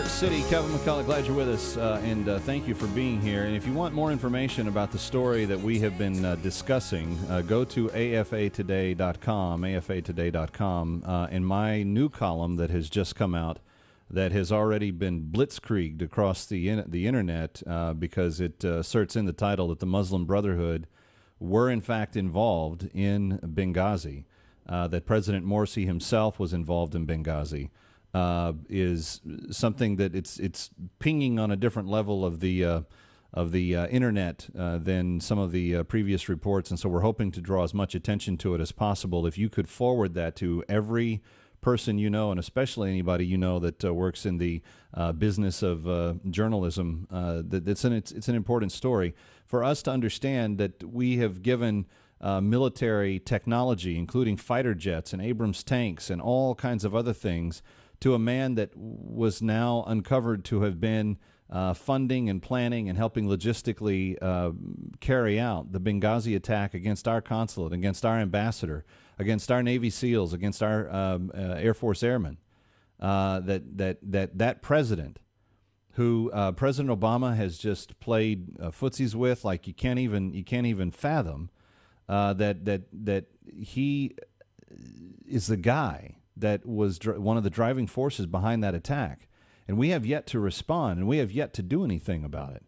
York City. Kevin McCullough, glad you're with us, and thank you for being here. And if you want more information about the story that we have been discussing, go to afatoday.com, and my new column that has just come out that has already been blitzkrieged across the internet because it asserts in the title that the Muslim Brotherhood were in fact involved in Benghazi, that President Morsi himself was involved in Benghazi. Is something that it's pinging on a different level of the internet than some of the previous reports, and so we're hoping to draw as much attention to it as possible. If you could forward that to every person you know, and especially anybody you know that works in the business of journalism, it's an important story for us to understand that we have given military technology, including fighter jets and Abrams tanks and all kinds of other things, to a man that was now uncovered to have been funding and planning and helping logistically carry out the Benghazi attack against our consulate, against our ambassador, against our Navy SEALs, against our Air Force airmen. That president, who President Obama has just played footsies with, like you can't even fathom, that he is the guy that was one of the driving forces behind that attack. And we have yet to respond, and we have yet to do anything about it.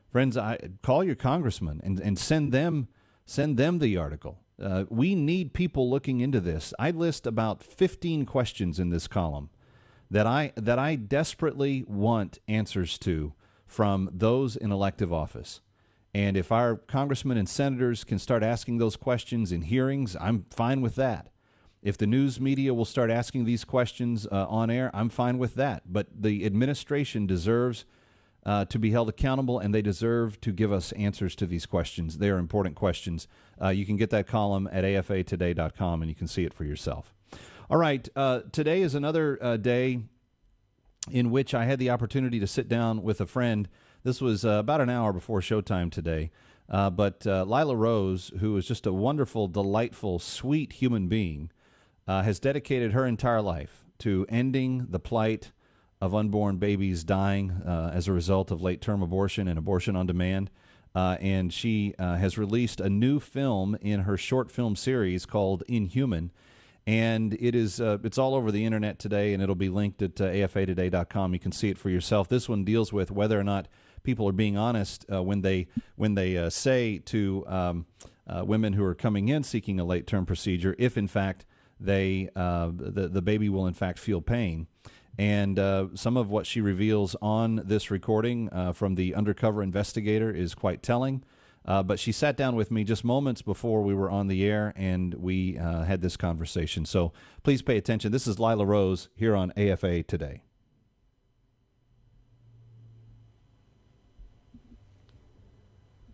Friends, call your congressman and send them the article. We need people looking into this. I list about 15 questions in this column that I desperately want answers to from those in elective office. And if our congressmen and senators can start asking those questions in hearings, I'm fine with that. If the news media will start asking these questions on air, I'm fine with that. But the administration deserves to be held accountable, and they deserve to give us answers to these questions. They are important questions. You can get that column at afatoday.com, and you can see it for yourself. All right, today is another day in which I had the opportunity to sit down with a friend. This was about an hour before showtime today. But Lila Rose, who is just a wonderful, delightful, sweet human being, has dedicated her entire life to ending the plight of unborn babies dying as a result of late-term abortion and abortion on demand. And she has released a new film in her short film series called Inhuman. And it's all over the internet today, and it'll be linked at afatoday.com. You can see it for yourself. This one deals with whether or not people are being honest when they say to women who are coming in seeking a late-term procedure, if in fact the baby will in fact feel pain. And some of what she reveals on this recording from the undercover investigator is quite telling. But she sat down with me just moments before we were on the air, and we had this conversation. So please pay attention. This is Lila Rose here on AFA Today.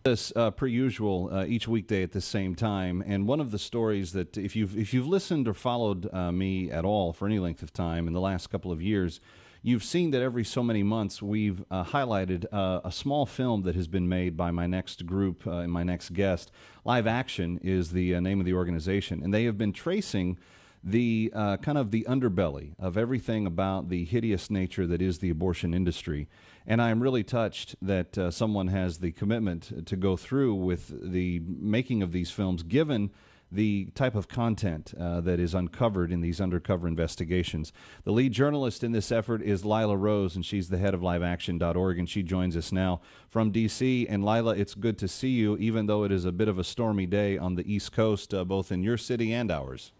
This per usual each weekday at the same time, and one of the stories that if you've listened or followed me at all for any length of time in the last couple of years, you've seen that every so many months we've highlighted a small film that has been made by my next group and my next guest. Live Action is the name of the organization, and they have been tracing the kind of the underbelly of everything about the hideous nature that is the abortion industry. And I am really touched that someone has the commitment to go through with the making of these films, given the type of content that is uncovered in these undercover investigations. The lead journalist in this effort is Lila Rose, and she's the head of liveaction.org, and she joins us now from D.C. And Lila, it's good to see you, even though it is a bit of a stormy day on the East Coast, both in your city and ours.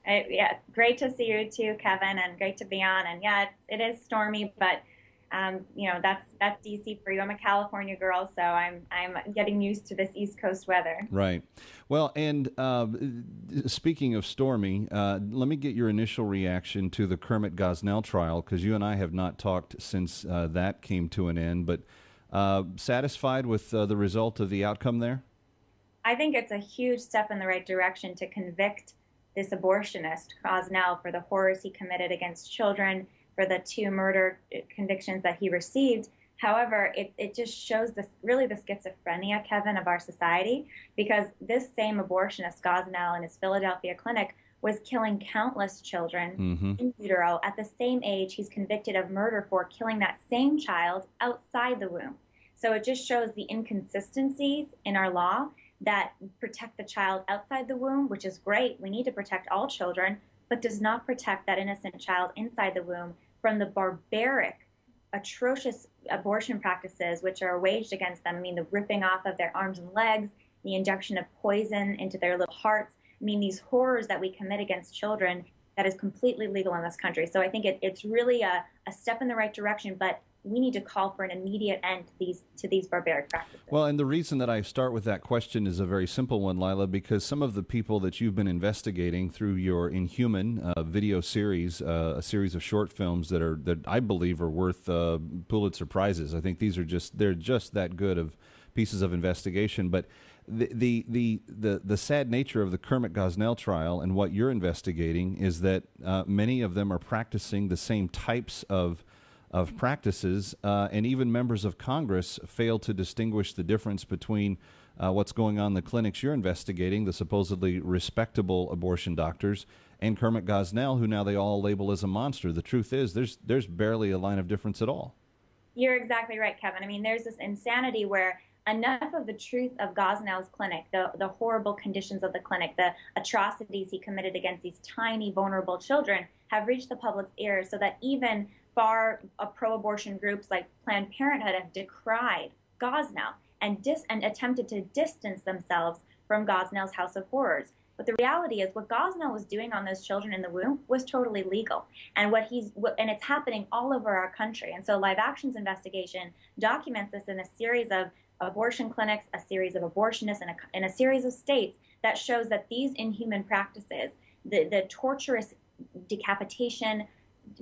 Yeah, great to see you too, Kevin, and great to be on. And yeah, it is stormy, but that's DC for you. I'm a California girl, so I'm getting used to this East Coast weather. Right. Well, and speaking of stormy, let me get your initial reaction to the Kermit Gosnell trial, because you and I have not talked since that came to an end. But satisfied with the result of the outcome there? I think it's a huge step in the right direction to convict this abortionist, Gosnell, for the horrors he committed against children, for the 2 murder convictions that he received. However, it just shows the schizophrenia, Kevin, of our society, because this same abortionist, Gosnell, in his Philadelphia clinic, was killing countless children Mm-hmm. in utero. At the same age, he's convicted of murder for killing that same child outside the womb. So it just shows the inconsistencies in our law that protect the child outside the womb, which is great. We need to protect all children, but does not protect that innocent child inside the womb from the barbaric, atrocious abortion practices which are waged against them. I mean, the ripping off of their arms and legs, the injection of poison into their little hearts. I mean, these horrors that we commit against children that is completely legal in this country. So I think it's really a step in the right direction, but we need to call for an immediate end to these barbaric practices. Well, and the reason that I start with that question is a very simple one, Lila, because some of the people that you've been investigating through your Inhuman video series, a series of short films that I believe are worth Pulitzer Prizes. I think they're just that good of pieces of investigation. But the sad nature of the Kermit Gosnell trial and what you're investigating is that many of them are practicing the same types of practices, and even members of Congress fail to distinguish the difference between what's going on in the clinics you're investigating, the supposedly respectable abortion doctors, and Kermit Gosnell, who now they all label as a monster. The truth is there's barely a line of difference at all. You're exactly right, Kevin. I mean, there's this insanity where enough of the truth of Gosnell's clinic, the horrible conditions of the clinic, the atrocities he committed against these tiny, vulnerable children have reached the public's ears so that even far pro-abortion groups like Planned Parenthood have decried Gosnell and attempted to distance themselves from Gosnell's House of Horrors. But the reality is what Gosnell was doing on those children in the womb was totally legal. And it's happening all over our country. And so Live Action's investigation documents this in a series of abortion clinics, a series of abortionists in a series of states that shows that these inhuman practices, the torturous decapitation,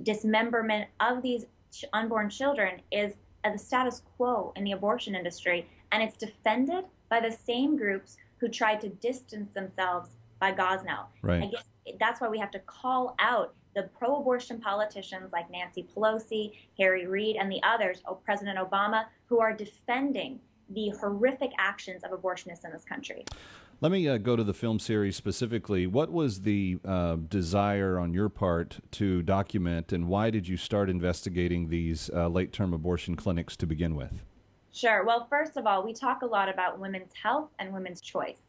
dismemberment of these unborn children is the status quo in the abortion industry, and it's defended by the same groups who tried to distance themselves by Gosnell. Right. Again, that's why we have to call out the pro-abortion politicians like Nancy Pelosi, Harry Reid, and the others, President Obama, who are defending the horrific actions of abortionists in this country. Let me go to the film series specifically. What was the desire on your part to document, and why did you start investigating these late-term abortion clinics to begin with? Sure. Well, first of all, we talk a lot about women's health and women's choice.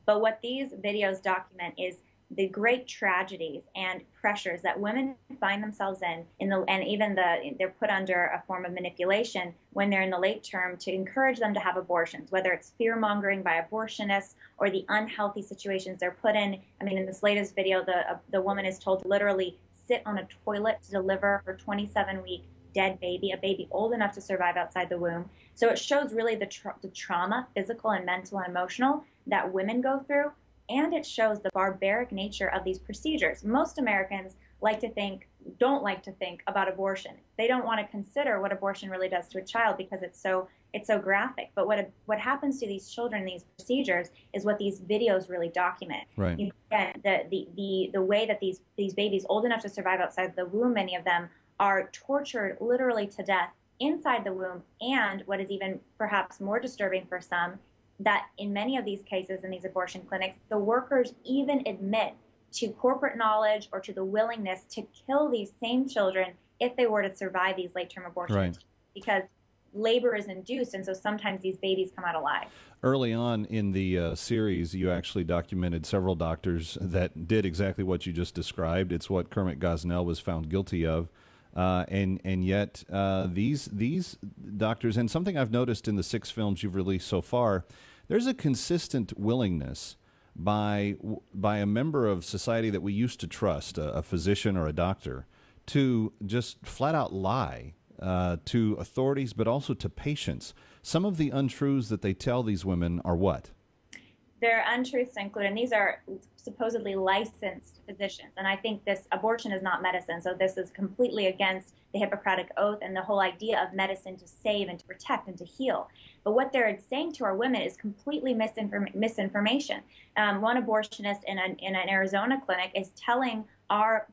But what these videos document is the great tragedies and pressures that women find themselves they're put under a form of manipulation when they're in the late term to encourage them to have abortions, whether it's fear-mongering by abortionists or the unhealthy situations they're put in. I mean, in this latest video, the woman is told to literally sit on a toilet to deliver her 27-week dead baby, a baby old enough to survive outside the womb. So it shows really the trauma, physical and mental and emotional, that women go through. And it shows the barbaric nature of these procedures. Most Americans don't like to think about abortion. They don't want to consider what abortion really does to a child because it's so graphic. But what happens to these children, these procedures, is what these videos really document. Right. You get the way that these babies old enough to survive outside the womb, many of them are tortured literally to death inside the womb. And what is even perhaps more disturbing for some, that in many of these cases in these abortion clinics, the workers even admit to corporate knowledge or to the willingness to kill these same children if they were to survive these late-term abortions. Right. Because labor is induced, and so sometimes these babies come out alive. Early on in the series, you actually documented several doctors that did exactly what you just described. It's what Kermit Gosnell was found guilty of. And yet these doctors, and something I've noticed in the 6 films you've released so far, there's a consistent willingness by a member of society that we used to trust, a physician or a doctor, to just flat out lie to authorities, but also to patients. Some of the untruths that they tell these women are what? There are untruths included, and these are supposedly licensed physicians. And I think this abortion is not medicine, so this is completely against the Hippocratic Oath and the whole idea of medicine to save and to protect and to heal. But what they're saying to our women is completely misinformation. One abortionist in an Arizona clinic is telling our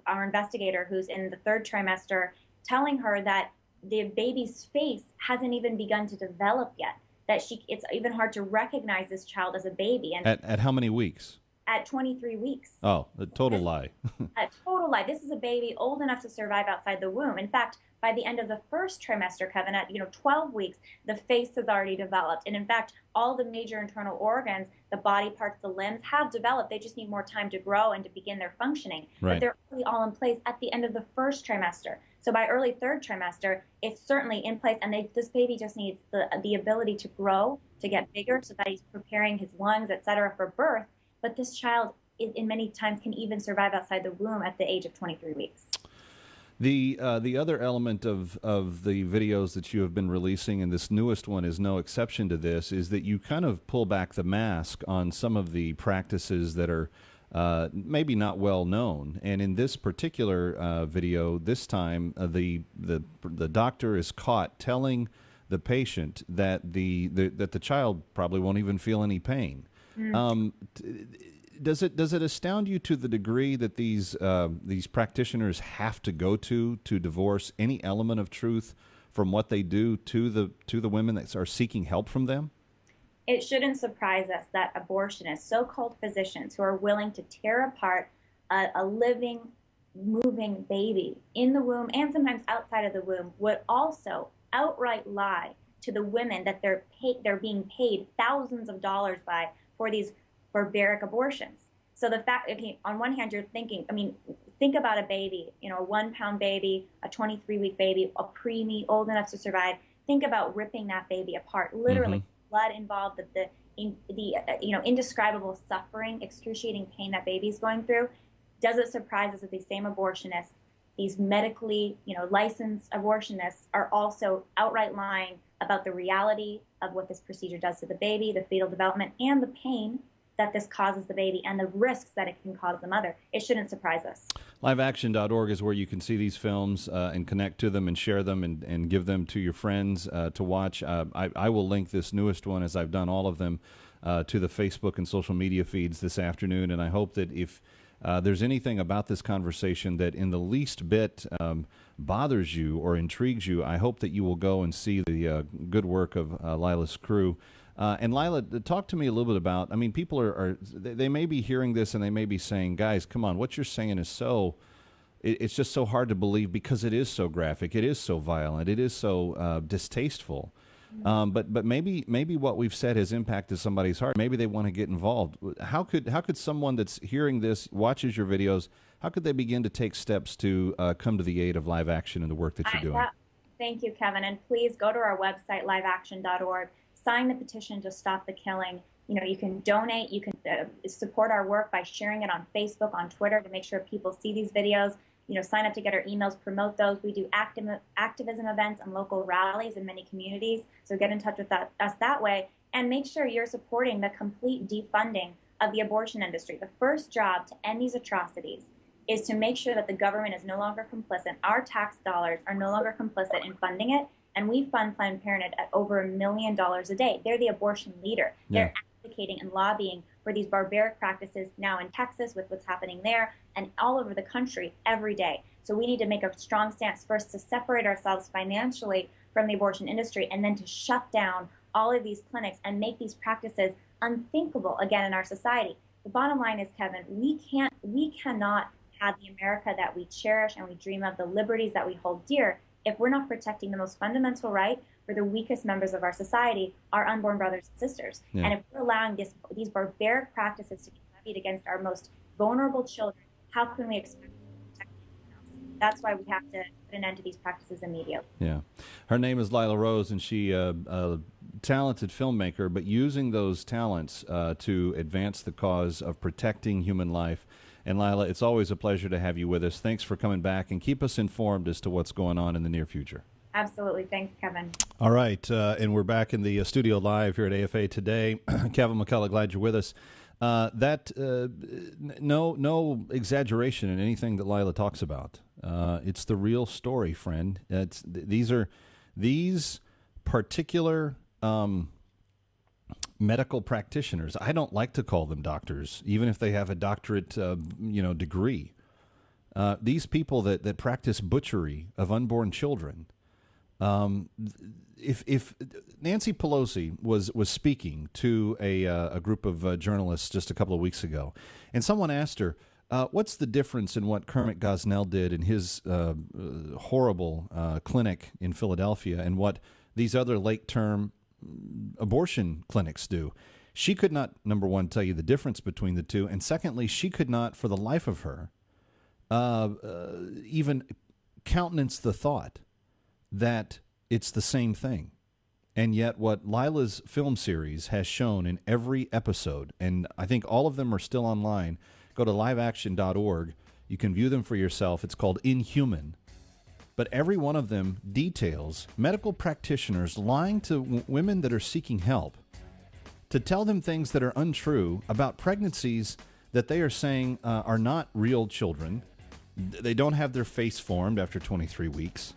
investigator, who's in the 3rd trimester, telling her that the baby's face hasn't even begun to develop yet. That it's even hard to recognize this child as a baby. And at how many weeks? at 23 weeks. Oh, a total lie. A total lie. This is a baby old enough to survive outside the womb. In fact, by the end of the first trimester, Kevin, at 12 weeks, the face has already developed. And in fact, all the major internal organs, the body parts, the limbs have developed. They just need more time to grow and to begin their functioning. Right. But they're really all in place at the end of the first trimester. So by early third trimester, it's certainly in place. And this baby just needs the ability to grow, to get bigger so that he's preparing his lungs, et cetera, for birth. But this child, in many times, can even survive outside the womb at the age of 23 weeks. The other element of the videos that you have been releasing, and this newest one is no exception to this, is that you kind of pull back the mask on some of the practices that are maybe not well known. And in this particular video, this time the doctor is caught telling the patient that the child probably won't even feel any pain. Does it astound you to the degree that these practitioners have to go to divorce any element of truth from what they do to the women that are seeking help from them? It shouldn't surprise us that abortionists, so-called physicians who are willing to tear apart a living, moving baby in the womb and sometimes outside of the womb, would also outright lie to the women that they're being paid thousands of dollars by for these barbaric abortions. So the fact, on one hand, you're thinking, think about a baby, a 1 pound baby, a 23-week baby, a preemie, old enough to survive. Think about ripping that baby apart, literally, blood involved, the indescribable suffering, excruciating pain that baby's going through. Does it surprise us that these same abortionists, these medically, licensed abortionists, are also outright lying about the reality of what this procedure does to the baby, the fetal development, and the pain that this causes the baby and the risks that it can cause the mother? It shouldn't surprise us. LiveAction.org is where you can see these films and connect to them and share them and give them to your friends to watch. I will link this newest one, as I've done all of them, to the Facebook and social media feeds this afternoon. And I hope that if there's anything about this conversation that in the least bit bothers you or intrigues you, I hope that you will go and see the good work of Lila's crew. And Lila, talk to me a little bit about, people they may be hearing this and they may be saying, guys, come on, what you're saying is it's just so hard to believe because it is so graphic, it is so violent, it is so distasteful. But maybe what we've said has impacted somebody's heart. Maybe they want to get involved. How could someone that's hearing this, watches your videos, how could they begin to take steps to come to the aid of Live Action and the work that you're doing? Thank you, Kevin. And please go to our website, liveaction.org. Sign the petition to stop the killing. You can donate. You can support our work by sharing it on Facebook, on Twitter, to make sure people see these videos. Sign up to get our emails, promote those. We do activism events and local rallies in many communities. So get in touch with us that way, and make sure you're supporting the complete defunding of the abortion industry. The first job to end these atrocities is to make sure that the government is no longer complicit. Our tax dollars are no longer complicit in funding it. And we fund Planned Parenthood at over $1 million a day. They're the abortion leader. Yeah. They're advocating and lobbying for these barbaric practices now in Texas with what's happening there and all over the country every day. So we need to make a strong stance first to separate ourselves financially from the abortion industry, and then to shut down all of these clinics and make these practices unthinkable again in our society. The bottom line is, Kevin, we cannot have the America that we cherish and we dream of, the liberties that we hold dear, if we're not protecting the most fundamental right for the weakest members of our society, our unborn brothers and sisters. Yeah. And if we're allowing these barbaric practices to be levied against our most vulnerable children, how can we expect to protect anyone else? That's why we have to put an end to these practices immediately. Yeah. Her name is Lila Rose, and she a talented filmmaker, but using those talents to advance the cause of protecting human life. And Lila, it's always a pleasure to have you with us. Thanks for coming back, and keep us informed as to what's going on in the near future. Absolutely. Thanks, Kevin. All right. And we're back in the studio live here at AFA today. Kevin McCullough, glad you're with us. No exaggeration in anything that Lila talks about. It's the real story, friend. These particular medical practitioners, I don't like to call them doctors, even if they have a doctorate, degree. These people that practice butchery of unborn children, If Nancy Pelosi was speaking to a group of journalists just a couple of weeks ago, and someone asked her, what's the difference in what Kermit Gosnell did in his horrible clinic in Philadelphia and what these other late-term abortion clinics do? She could not, number one, tell you the difference between the two, and secondly, she could not, for the life of her, even countenance the thought that it's the same thing. And yet what Lila's film series has shown in every episode, and I think all of them are still online, go to liveaction.org. You can view them for yourself. It's called Inhuman. But every one of them details medical practitioners lying to women that are seeking help to tell them things that are untrue about pregnancies that they are saying are not real children. They don't have their face formed after 23 weeks.